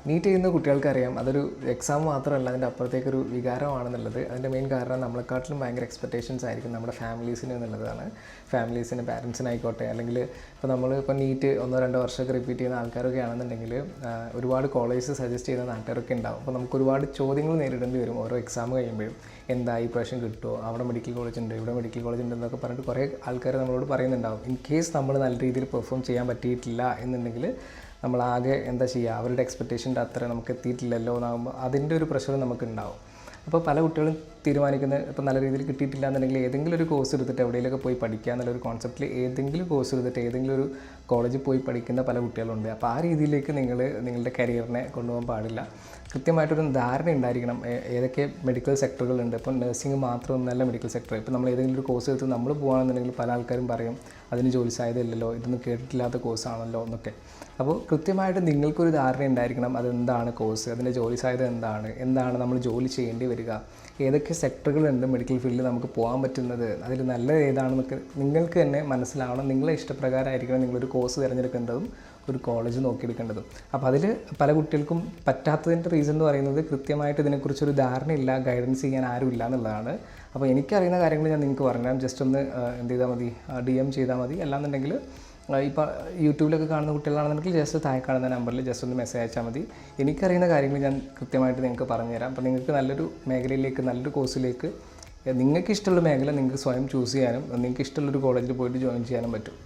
NEET ചെയ്യുന്ന കുട്ടികൾക്കറിയാം അതൊരു exam മാത്രമല്ല, അതിൻ്റെ അപ്പുറത്തേക്കൊരു വികാരമാണെന്നുള്ളത്. അതിൻ്റെ മെയിൻ കാരണം നമ്മളെക്കാട്ടിലും ഭയങ്കര എക്സ്പെക്റ്റേഷൻസ് ആയിരിക്കും നമ്മുടെ ഫാമിലീസിന് എന്നുള്ളതാണ്. ഫാമിലീസിന്, പാരൻസിനായിക്കോട്ടെ, അല്ലെങ്കിൽ ഇപ്പോൾ നീറ്റ് 1-2 വർഷമൊക്കെ റിപ്പീറ്റ് ചെയ്യുന്ന ആൾക്കാരൊക്കെ ആണെന്നുണ്ടെങ്കിൽ ഒരുപാട് കോളേജസ് സജസ്റ്റ് ചെയ്യുന്ന നാട്ടുകാരൊക്കെ ഉണ്ടാവും. അപ്പോൾ നമുക്ക് ഒരുപാട് ചോദ്യങ്ങൾ നേരിടേണ്ടി വരും ഓരോ എക്സാം കഴിയുമ്പോഴും. എന്താ ഈ പ്രാവശ്യം കിട്ടുമോ, അവിടെ മെഡിക്കൽ കോളേജ് ഉണ്ട്, ഇവിടെ മെഡിക്കൽ കോളേജ് ഉണ്ട് എന്നൊക്കെ പറഞ്ഞിട്ട് കുറേ ആൾക്കാർ നമ്മളോട് പറയുന്നുണ്ടാവും. ഇൻ കേസ് നമ്മൾ നല്ല രീതിയിൽ പെർഫോം ചെയ്യാൻ പറ്റിയിട്ടില്ല എന്നുണ്ടെങ്കിൽ നമ്മളാകെ എന്താ ചെയ്യുക, അവരുടെ എക്സ്പെക്റ്റേഷൻ്റെ അത്ര നമുക്ക് എത്തിയിട്ടില്ലല്ലോ എന്നാകുമ്പോൾ അതിൻ്റെ ഒരു പ്രഷർ നമുക്കുണ്ടാവും. അപ്പോൾ പല കുട്ടികളും തീരുമാനിക്കുന്നത്, ഇപ്പോൾ നല്ല രീതിയിൽ കിട്ടിയിട്ടില്ല എന്നുണ്ടെങ്കിൽ ഏതെങ്കിലും ഒരു കോഴ്സ് എടുത്തിട്ട് എവിടെയെങ്കിലുമൊക്കെ പോയി പഠിക്കുക എന്നുള്ളൊരു കോൺസെപ്റ്റിൽ ഏതെങ്കിലും കോഴ്സ് എടുത്തിട്ട് ഏതെങ്കിലും ഒരു കോളേജിൽ പോയി പഠിക്കുന്ന പല കുട്ടികളുണ്ട്. അപ്പോൾ ആ രീതിയിലേക്ക് നിങ്ങളുടെ കരിയറിനെ കൊണ്ടുപോകാൻ പാടില്ല. കൃത്യമായിട്ടൊരു ധാരണ ഉണ്ടായിരിക്കണം ഏതൊക്കെ മെഡിക്കൽ സെക്ടറുകളുണ്ട്. ഇപ്പോൾ നഴ്സിംഗ് മാത്രമൊന്നുമല്ല മെഡിക്കൽ സെക്ടർ. ഇപ്പോൾ നമ്മൾ ഏതെങ്കിലും ഒരു കോഴ്സ് എടുത്ത് നമ്മൾ പോകുകയാണെന്നുണ്ടെങ്കിൽ പല ആൾക്കാരും പറയും അതിന് ജോലി സാധ്യത ഇല്ലല്ലോ, ഇതൊന്നും കേട്ടിട്ടില്ലാത്ത കോഴ്സാണല്ലോ എന്നൊക്കെ. അപ്പോൾ കൃത്യമായിട്ട് നിങ്ങൾക്കൊരു ധാരണ ഉണ്ടായിരിക്കണം അതെന്താണ് കോഴ്സ്, അതിൻ്റെ ജോലി സാധ്യത എന്താണ് നമ്മൾ ജോലി ചെയ്യേണ്ടി വരിക, ഏതൊക്കെ സെക്ടറുകളുണ്ട് മെഡിക്കൽ ഫീൽഡിൽ നമുക്ക് പോകാൻ പറ്റുന്നത്, അതിൽ നല്ലത് ഏതാണെന്നൊക്കെ നിങ്ങൾക്ക് തന്നെ മനസ്സിലാവണം. നിങ്ങളെ ഇഷ്ടപ്രകാരമായിരിക്കണം നിങ്ങളൊരു കോഴ്സ് തിരഞ്ഞെടുക്കേണ്ടതും ഒരു കോളേജ് നോക്കിയെടുക്കേണ്ടതും. അപ്പോൾ അതിൽ പല കുട്ടികൾക്കും പറ്റാത്തതിൻ്റെ റീസൺ എന്ന് പറയുന്നത് കൃത്യമായിട്ട് ഇതിനെക്കുറിച്ചൊരു ധാരണയില്ല, ഗൈഡൻസ് ചെയ്യാൻ ആരും ഇല്ല എന്നുള്ളതാണ്. അപ്പോൾ എനിക്കറിയുന്ന കാര്യങ്ങൾ ഞാൻ നിങ്ങൾക്ക് പറഞ്ഞുതരാം. ജസ്റ്റ് ഒന്ന് എന്ത് ചെയ്താൽ മതി, DM ചെയ്താൽ മതി. അല്ലാന്നുണ്ടെങ്കിൽ ഇപ്പോൾ യൂട്യൂബിലൊക്കെ കാണുന്ന കുട്ടികളാണെന്നുണ്ടെങ്കിൽ ജസ്റ്റ് താഴെ കാണുന്ന നമ്പറിൽ ജസ്റ്റ് ഒന്ന് മെസ്സേജ് അയച്ചാൽ മതി. എനിക്കറിയുന്ന കാര്യങ്ങൾ ഞാൻ കൃത്യമായിട്ട് നിങ്ങൾക്ക് പറഞ്ഞുതരാം. അപ്പോൾ നിങ്ങൾക്ക് നല്ലൊരു മേഖലയിലേക്ക്, നല്ലൊരു കോഴ്സിലേക്ക്, നിങ്ങൾക്ക് ഇഷ്ടമുള്ള മേഖല നിങ്ങൾക്ക് സ്വയം ചൂസ് ചെയ്യാനും നിങ്ങൾക്ക് ഇഷ്ടമുള്ളൊരു കോളേജിൽ പോയിട്ട് ജോയിൻ ചെയ്യാനും പറ്റും.